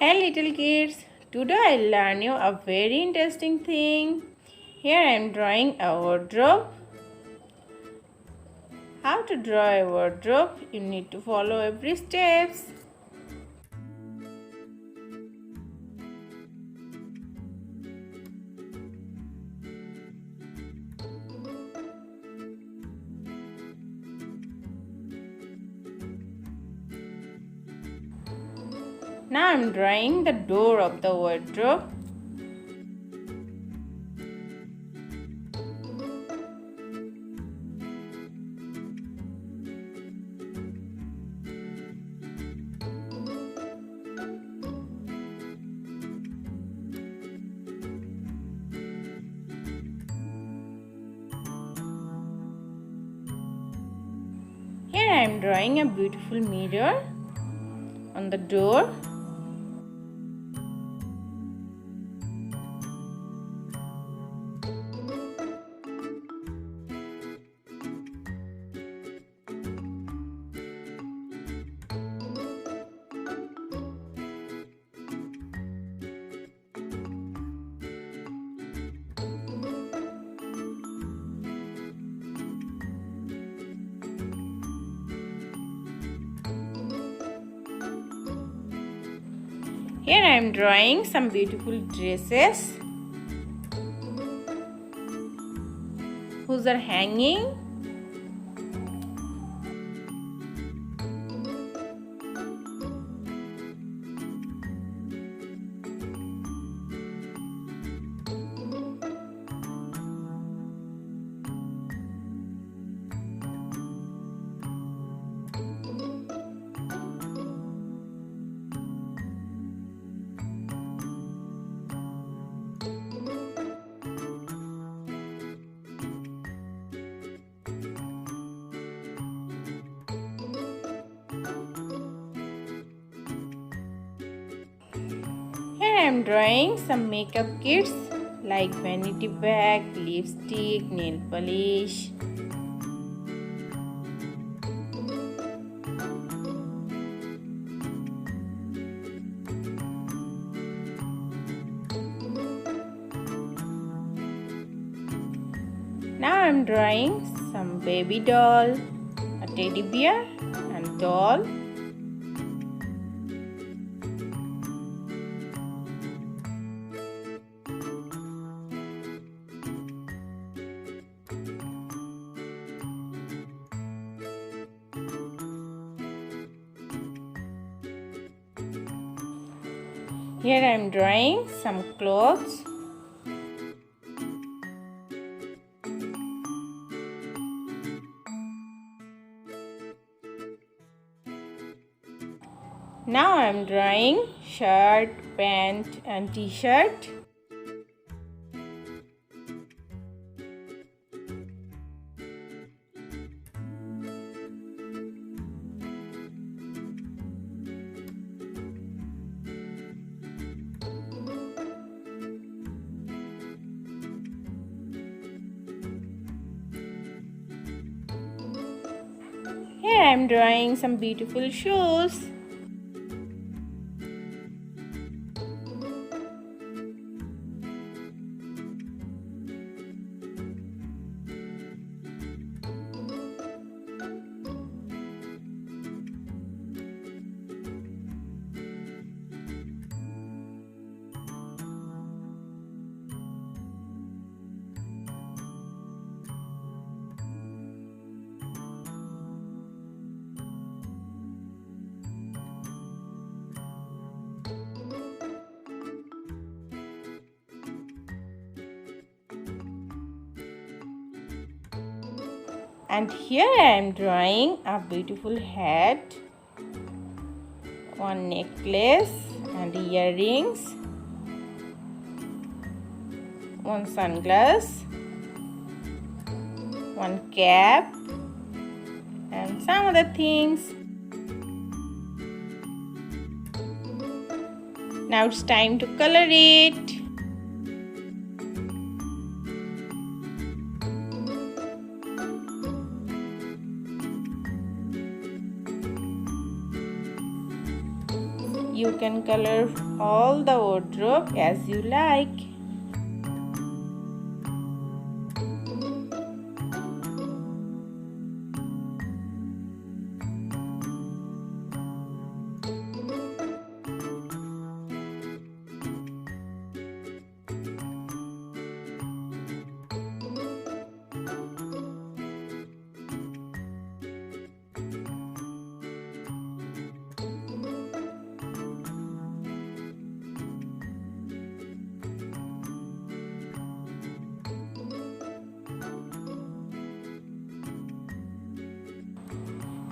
Hey little kids, today I learn you a very interesting thing. Here I am drawing a wardrobe. How to draw a wardrobe? You need to follow every steps. Now I am drawing the door of the wardrobe. Here I am drawing a beautiful mirror on the door. Here I am drawing some beautiful dresses whose are hanging. Here I am drawing some makeup kits like vanity bag, lipstick, nail polish. Now I am drawing some baby doll, a teddy bear and doll. Here I am drawing some clothes. Now I am drawing shirt, pant and t-shirt. Here I am drawing some beautiful shoes. And here I am drawing a beautiful hat, one necklace and earrings, one sunglass, one cap and some other things. Now it's time to color it. You can color all the wardrobe as you like.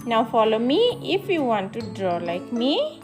Now follow me if you want to draw like me.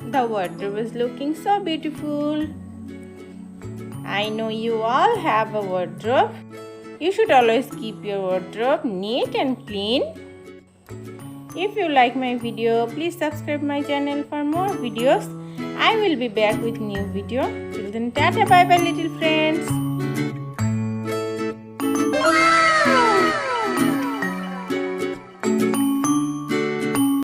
The wardrobe is looking so beautiful. I know you all have a wardrobe. You should always keep your wardrobe neat and clean. If you like my video, please subscribe my channel for more videos. I will be back with new video. Till then, tata bye bye little friends.